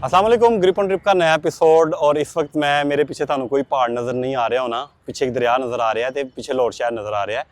अस्सलाम वालेकुम। Grip on trip का नया एपिसोड। और इस वक्त मैं मेरे पीछे थानू कोई पहाड़ नज़र नहीं आ रहा होना, पीछे एक दरिया नज़र आ रहा है, तो पीछे लाहौर शहर नज़र आ रहा है।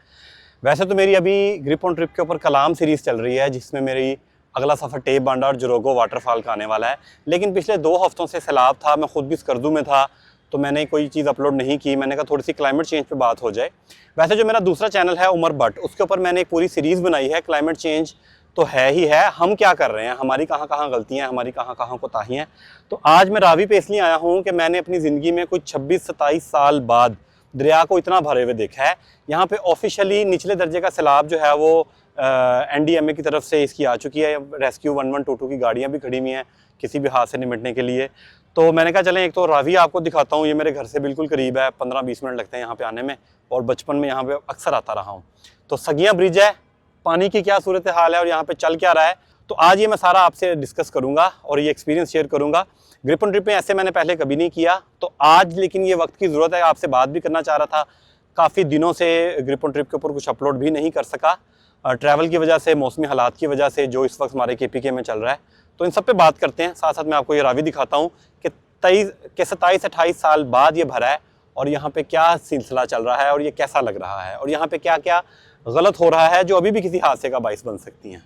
वैसे तो मेरी अभी ग्रिप ऑन ट्रिप के ऊपर कलाम सीरीज़ चल रही है, जिसमें मेरी अगला सफ़र टेप बांडा और जोरोगो वाटरफॉल का आने वाला है। लेकिन पिछले 2 हफ्तों से सैलाब था, मैं खुद भी स्कर्दू में था, तो मैंने कोई चीज़ अपलोड नहीं की। मैंने कहा थोड़ी सी क्लाइमेट चेंज पे बात हो जाए। वैसे जो मेरा दूसरा चैनल है उमर भट्ट, उसके ऊपर मैंने एक पूरी सीरीज़ बनाई है। क्लाइमेट चेंज तो है ही है, हम क्या कर रहे हैं, हमारी कहाँ कहाँ गलतियाँ हैं, हमारी कहाँ कहाँ कोताहियाँ हैं। तो आज मैं रावी पे इसलिए आया हूँ कि मैंने अपनी ज़िंदगी में कुछ 26-27 साल बाद दरिया को इतना भरे हुए देखा है। यहाँ पे ऑफिशियली निचले दर्जे का सैलाब जो है वो NDMA की तरफ से इसकी आ चुकी है। रेस्क्यू 1122 की गाड़ियाँ भी खड़ी हुई हैं किसी भी हादसे से निपटने के लिए। तो मैंने कहा चलें एक तो रावी आपको दिखाता हूँ, ये मेरे घर से बिल्कुल करीब है, 15-20 मिनट लगते हैं यहाँ पे आने में, और बचपन में यहाँ पे अक्सर आता रहा हूँ। तो सगियाँ ब्रिज है, पानी की क्या सूरत हाल है और यहाँ पे चल क्या रहा है, तो आज ये मैं सारा आपसे डिस्कस करूँगा और ये एक्सपीरियंस शेयर करूँगा। ग्रिप ऑन ट्रिप में ऐसे मैंने पहले कभी नहीं किया, तो आज लेकिन ये वक्त की ज़रूरत है, आपसे बात भी करना चाह रहा था। काफ़ी दिनों से ग्रिप ऑन ट्रिप के ऊपर कुछ अपलोड भी नहीं कर सका, ट्रैवल की वजह से, मौसमी हालात की वजह से जो इस वक्त हमारे KPK में चल रहा है। तो इन सब पे बात करते हैं। साथ साथ मैं आपको ये रावी दिखाता हूँ कि 27-28 साल बाद ये भरा है और यहाँ पे क्या सिलसिला चल रहा है और ये कैसा लग रहा है और यहाँ पे क्या क्या गलत हो रहा है जो अभी भी किसी हादसे का बाइस बन सकती हैं।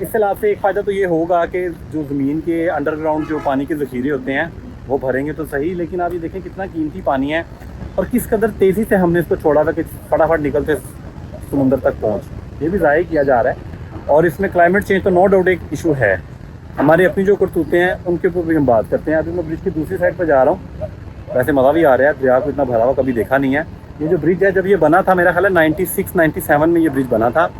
इस सैलाब से एक फ़ायदा तो ये होगा कि जो ज़मीन के अंडरग्राउंड जो पानी के ज़ख़ीरे होते हैं वो भरेंगे तो सही, लेकिन आप ये देखें कितना कीमती पानी है और किस कदर तेज़ी से हमने इसको छोड़ा था कि फटाफट निकलते समुंदर तक पहुँच, ये भी ज़ाहिर किया जा रहा है। और इसमें क्लाइमेट चेंज तो नो डाउट एक इशू है, हमारी अपनी जो करतूतें हैं उनके ऊपर भी हम बात करते हैं। अभी मैं ब्रिज की दूसरी साइड पर जा रहा हूँ, वैसे मज़ा भी आ रहा है, दरिया को इतना भरा हुआ कभी देखा नहीं है। ये जो ब्रिज है, जब ये बना था मेरा ख्याल है 96-97 में ये ब्रिज बना था,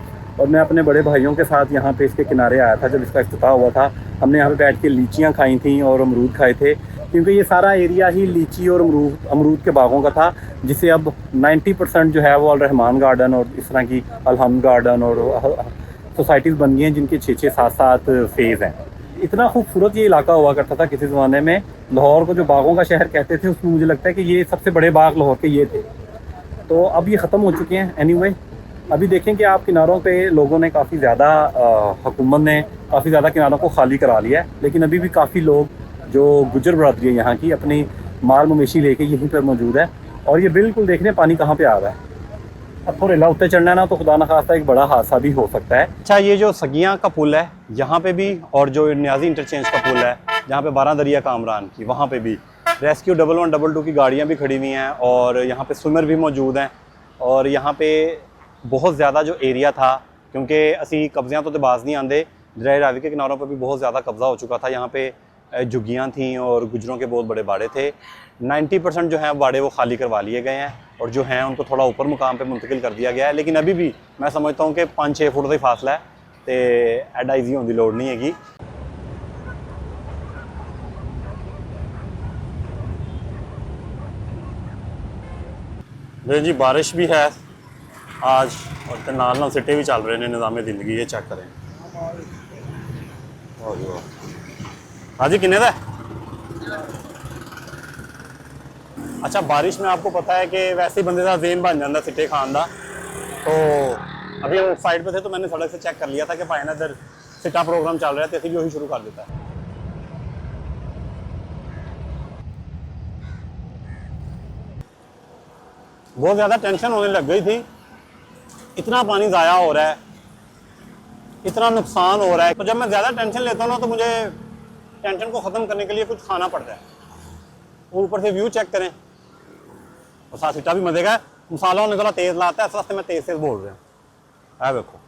और मैं अपने बड़े भाइयों के साथ यहाँ पे इसके किनारे आया था जब इसका इफ्तिताह हुआ था। हमने यहाँ पे बैठ के लीचियाँ खाई थी और अमरूद खाए थे, क्योंकि ये सारा एरिया ही लीची और अमरूद के बागों का था, जिसे अब 90% जो है वो अल रहमान गार्डन और इस तरह की अलहम्द गार्डन और सोसाइटीज़ बन गई हैं जिनके 6-7 फेज़ हैं। इतना खूबसूरत ये इलाका हुआ करता था किसी ज़माने में। लाहौर को जो बागों का शहर कहते थे, उसमें मुझे लगता है कि ये सबसे बड़े बाग लाहौर के ये थे। तो अब ये ख़त्म हो चुके हैं। एनीवे, अभी देखें कि आप किनारों पे लोगों ने काफ़ी ज़्यादा, हुकूमत ने काफ़ी ज़्यादा किनारों को खाली करा लिया है, लेकिन अभी भी काफ़ी लोग जो गुजर बरादरी है यहाँ की अपनी माल मवेशी लेके यहीं पर मौजूद है। और ये बिल्कुल देखने पानी कहाँ पे आ रहा है। अब थोड़े लाउते चढ़ना है ना, तो खुदा न खास्ता एक बड़ा हादसा भी हो सकता है। अच्छा, ये जो सगियाँ का पुल है यहाँ पे भी, और जो न्याजी इंटरचेंज का पुल है जहाँ पे 12 दरिया कामरान की, वहाँ पे भी रेस्क्यू 1122 की गाड़ियाँ भी खड़ी हुई हैं और यहाँ पे स्विमर भी मौजूद हैं। और यहाँ पे बहुत ज़्यादा जो एरिया था, क्योंकि असी कब्ज़ियाँ तो बाज नहीं आते, दरिया रावी के किनारों पर भी बहुत ज़्यादा कब्ज़ा हो चुका था। यहाँ पे झुग्गियाँ थीं और गुजरों के बहुत बड़े बाड़े थे। 90% जो हैं बाड़े वो खाली करवा लिए गए हैं और जो हैं उनको थोड़ा ऊपर मुकाम पे मुंतकिल कर दिया गया है। लेकिन अभी भी मैं समझता हूँ कि 5-6 फुट का ही फासला है, तो एडा ईजी होने की लोड़ नहीं हैगी। जी, बारिश भी है आज और नाल सिट्टे भी चल रहे हैं, निज़ाम ज़िंदगी ये चेक करें। हाँ जी, किन्ने दा? अच्छा, बारिश में आपको पता है कि वैसे ही बंदे का ज़हन बन जाता सिट्टे खान का। तो अभी हम साइड पे थे तो मैंने सड़क से चेक कर लिया था कि भाई ना इधर सिट्टा प्रोग्राम चल रहा है, तो ऐसे भी वही शुरू कर देता है। बहुत ज़्यादा टेंशन होने लग गई थी, इतना पानी ज़ाया हो रहा है, इतना नुकसान हो रहा है। तो जब मैं ज़्यादा टेंशन लेता हूँ ना, तो मुझे टेंशन को ख़त्म करने के लिए कुछ खाना पड़ता है। और ऊपर से व्यू चेक करें और साथ सिट्टा भी मजे का है। मसाला होने थोड़ा तेज़ लाता है, इस वास्ते मैं तेज़ बोल रहा हूँ। है देखो,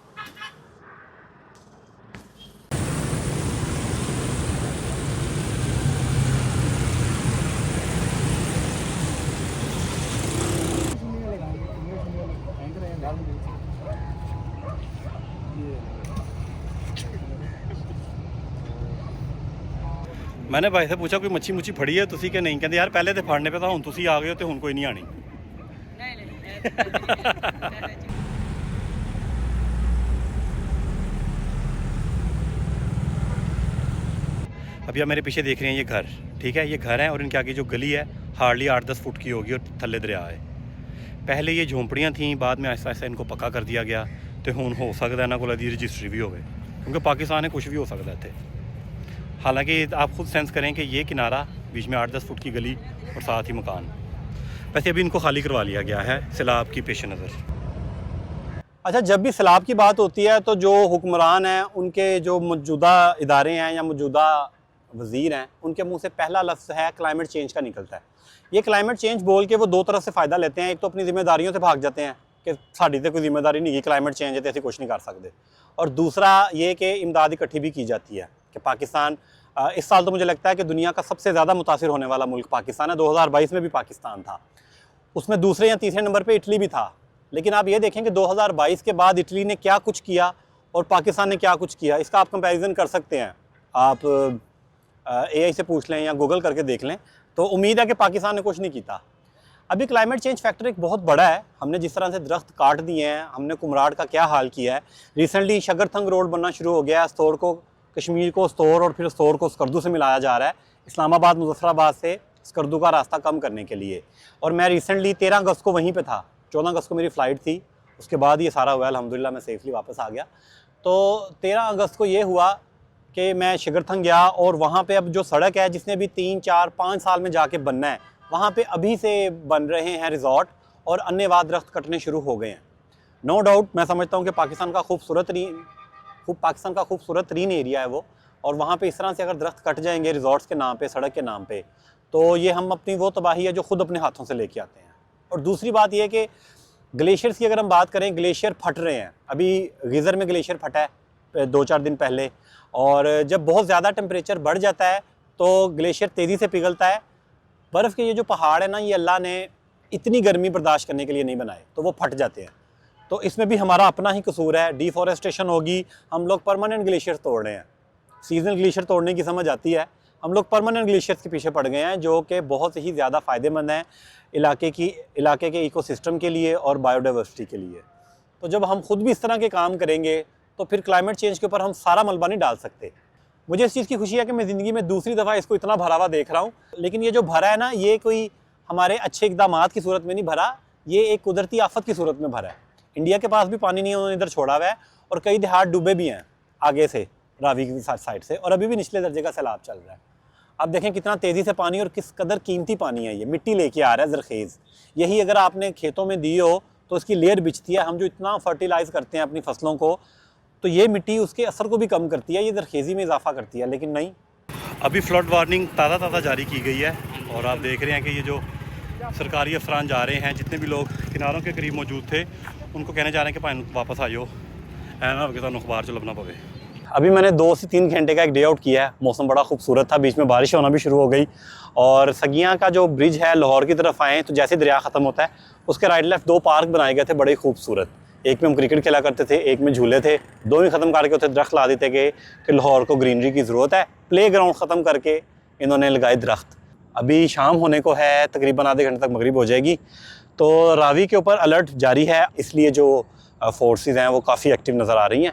मैंने भाई से पूछा कोई मच्छी मुच्छी फड़ी है तुसी के नहीं, कहते यार पहले तो फड़ने पे था, हुण तुसी आ गए हो तो हुण कोई नहीं आनी। अभी आप मेरे पीछे देख रहे हैं ये घर, ठीक है, ये घर है और इनके आगे जो गली है हार्डली 8-10 फुट की होगी और थल्ले दरिया है। पहले ये झोंपड़ियाँ थीं, बाद में आहिस्ता आहिस्ता इनको पक्का कर दिया गया। तो हुण हो सकता इन्हां कोल दी रजिस्ट्री भी होवे, क्योंकि पाकिस्तान है कुछ भी हो सकता है इत्थे। हालांकि आप खुद सेंस करें कि ये किनारा बीच में 8-10 फुट की गली और साथ ही मकान। वैसे अभी इनको खाली करवा लिया गया है सैलाब की पेश नज़र। अच्छा, जब भी सैलाब की बात होती है तो जो हुक्मरान हैं, उनके जो मौजूदा इदारे हैं या मौजूदा वज़ीर हैं, उनके मुंह से पहला लफ्ज़ है क्लाइमेट चेंज का निकलता है। ये क्लाइमेट चेंज बोल के वो दो तरफ से फ़ायदा लेते हैं। एक तो अपनी जिम्मेदारियों से भाग जाते हैं कि साड़ी तो कोई जिम्मेदारी नहीं, क्लाइमेट चेंज है तो ऐसे कुछ नहीं कर सकते। और दूसरा ये कि इमदाद इकट्ठी भी की जाती है कि पाकिस्तान इस साल तो मुझे लगता है कि दुनिया का सबसे ज़्यादा मुतासिर होने वाला मुल्क पाकिस्तान है। 2022 में भी पाकिस्तान था, उसमें दूसरे या तीसरे नंबर पे इटली भी था। लेकिन आप ये देखें कि 2022 के बाद इटली ने क्या कुछ किया और पाकिस्तान ने क्या कुछ किया, इसका आप कंपैरिजन कर सकते हैं। आप AI से पूछ लें या गूगल करके देख लें, तो उम्मीद है कि पाकिस्तान ने कुछ नहीं किया। अभी क्लाइमेट चेंज फैक्टर एक बहुत बड़ा है। हमने जिस तरह से दरख्त काट दिए हैं, हमने कुमराड का क्या हाल किया है। रिसेंटली शगरथंग रोड बनना शुरू हो गया है, स्तौर को कश्मीर को स्तौर और फिर स्तौर को स्कर्दू से मिलाया जा रहा है, इस्लामाबाद मुजफ्फराबाद से स्कर्दू का रास्ता कम करने के लिए। और मैं रिसेंटली 13 अगस्त को वहीं पे था, 14 अगस्त को मेरी फ़्लाइट थी, उसके बाद ये सारा हुआ, अल्हम्दुलिल्लाह मैं सेफली वापस आ गया। तो 13 अगस्त को ये हुआ कि मैं शगरथंग गया और वहाँ पे अब जो सड़क है जिसने भी 3, 4, 5 साल में जाके बनना है, वहाँ पे अभी से बन रहे हैं रिजॉर्ट और अन्यवाद दरख्त कटने शुरू हो गए हैं। नो डाउट मैं समझता हूँ कि पाकिस्तान का खूबसूरत तरीन एरिया है वो, और वहाँ पे इस तरह से अगर दरख्त कट जाएंगे रिजॉर्ट्स के नाम पे, सड़क के नाम पे, तो ये हम अपनी वो तबाही है जो ख़ुद अपने हाथों से लेके आते हैं। और दूसरी बात ये कि ग्लेशियर्स की अगर हम बात करें, ग्लेशियर फट रहे हैं। अभी गिज़र में ग्लेशियर फटा है 2-4 दिन पहले, और जब बहुत ज़्यादा टेम्परेचर बढ़ जाता है तो ग्लेशियर तेज़ी से पिघलता है। बर्फ़ के ये जो पहाड़ है ना, ये अल्लाह ने इतनी गर्मी बर्दाश्त करने के लिए नहीं बनाए, तो वो फट जाते हैं। तो इसमें भी हमारा अपना ही कसूर है। डिफॉरेस्टेशन होगी, हम लोग परमानेंट ग्लेशियर तोड़ रहे हैं। सीजनल ग्लेशियर तोड़ने की समझ आती है, हम लोग परमानेंट ग्लेशियर्स के पीछे पड़ गए हैं, जो कि बहुत ही ज़्यादा फ़ायदेमंद हैं इलाके के इकोसिस्टम के लिए और बायोडाइवर्सिटी के लिए। तो जब हम खुद भी इस तरह के काम करेंगे तो फिर क्लाइमेट चेंज के ऊपर हम सारा मलबा नहीं डाल सकते। मुझे इस चीज़ की खुशी है कि मैं ज़िंदगी में दूसरी दफ़ा इसको इतना भरा हुआ देख रहा हूँ। लेकिन ये जो भरा है ना, ये कोई हमारे अच्छे इक़दामात की सूरत में नहीं भरा, ये एक कुदरती आफत की सूरत में भरा है। इंडिया के पास भी पानी नहीं है, उन्होंने इधर छोड़ा हुआ है, और कई देहात डूबे भी हैं आगे से, रावी की साइड से, और अभी भी निचले दर्जे का सैलाब चल रहा है। अब देखें कितना तेज़ी से पानी और किस कदर कीमती पानी है, ये मिट्टी लेके आ रहा है ज़रखेज़। यही अगर आपने खेतों में दी हो तो उसकी लेयर बिछती है। हम जो इतना फर्टिलाइज़ करते हैं अपनी फसलों को, तो ये मिट्टी उसके असर को भी कम करती है, ये ज़रखेज़ी में इजाफा करती है। लेकिन नहीं, अभी फ्लड वार्निंग ताज़ा जारी की गई है, और आप देख रहे हैं कि ये जो सरकारी अफसरान जा रहे हैं, जितने भी लोग किनारों के करीब मौजूद थे, उनको कहने जा रहे हैं कि भाई वापस आइयो, है ना, कि अखबार च लभना पवे। अभी मैंने 2 से 3 घंटे का एक डे आउट किया है। मौसम बड़ा खूबसूरत था, बीच में बारिश होना भी शुरू हो गई, और सगियाँ का जो ब्रिज है लाहौर की तरफ आए तो जैसे दरिया ख़त्म होता है उसके राइट लेफ्ट 2 पार्क बनाए गए थे बड़े खूबसूरत। एक में हम क्रिकेट खेला करते थे, एक में झूले थे, दोनों ख़त्म करके उसे दरख्त ला देते गए कि लाहौर को ग्रीनरी की ज़रूरत है। प्ले ग्राउंड ख़त्म करके इन्होंने लगाए दरख्त। अभी शाम होने को है, तकरीबन आधे घंटे तक मगरिब हो जाएगी, तो रावी के ऊपर अलर्ट जारी है, इसलिए जो फोर्सेस हैं वो काफ़ी एक्टिव नज़र आ रही हैं।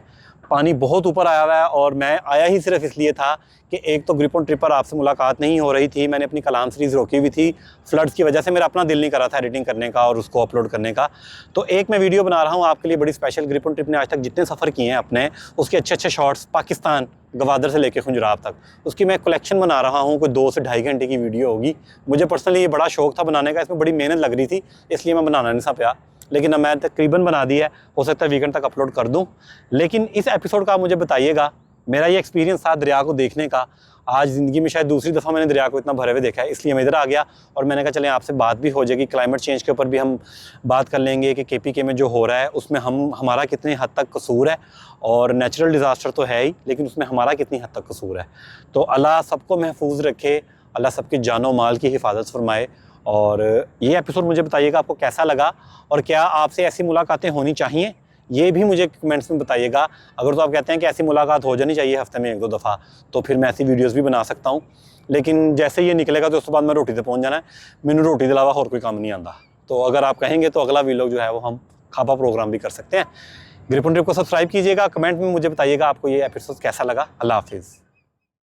पानी बहुत ऊपर आया हुआ है, और मैं आया ही सिर्फ इसलिए था कि एक तो ग्रिप ऑन ट्रिप पर आपसे मुलाकात नहीं हो रही थी, मैंने अपनी कलाम सीरीज़ रोकी हुई थी फ्लड्स की वजह से, मेरा अपना दिल नहीं कर रहा था एडिटिंग करने का और उसको अपलोड करने का। तो एक मैं वीडियो बना रहा हूँ आपके लिए बड़ी स्पेशल। ग्रिप ऑन ट्रिप ने आज तक जितने सफ़र किए हैं अपने, उसके अच्छे शॉट्स, पाकिस्तान गवादर से लेकर खुंजराब तक, उसकी मैं कलेक्शन बना रहा हूँ। कोई 2 से ढाई घंटे की वीडियो होगी। मुझे पर्सनली ये बड़ा शौक था बनाने का, इसमें बड़ी मेहनत लग रही थी, इसलिए मैं बनाना नहीं सा पाया, लेकिन अब मैं तकरीबन बना दी है। हो सकता है वीकेंड तक अपलोड कर दूं। लेकिन इस एपिसोड का आप मुझे बताइएगा, मेरा ये एक्सपीरियंस था दरिया को देखने का। आज ज़िंदगी में शायद दूसरी दफ़ा मैंने दरिया को इतना भरे हुए देखा है, इसलिए मैं इधर आ गया, और मैंने कहा चलें आपसे बात भी हो जाएगी। क्लाइमेट चेंज के ऊपर भी हम बात कर लेंगे कि KPK में जो हो रहा है उसमें हमारा कितने हद तक कसूर है, और नेचुरल डिज़ास्टर तो है ही, लेकिन उसमें हमारा कितनी हद तक कसूर है। तो अल्लाह सबको महफूज रखे, अल्लाह सबके जानो माल की हिफाजत फरमाए। और ये एपिसोड मुझे बताइएगा आपको कैसा लगा, और क्या आपसे ऐसी मुलाकातें होनी चाहिए, ये भी मुझे कमेंट्स में बताइएगा। अगर तो आप कहते हैं कि ऐसी मुलाकात हो जानी चाहिए हफ्ते में 1-2 दफ़ा, तो फिर मैं ऐसी वीडियोस भी बना सकता हूँ। लेकिन जैसे ये निकलेगा तो उसके बाद मैं रोटी से पहुँच जाना है, मैंने रोटी के अलावा और कोई काम नहीं आता। तो अगर आप कहेंगे तो अगला वीलॉग जो है वो हम खापा प्रोग्राम भी कर सकते हैं। ग्रिप ऑन ट्रिप को सब्सक्राइब कीजिएगा, कमेंट में मुझे बताइएगा आपको ये एपिसोड कैसा लगा। अल्लाह हाफिज़।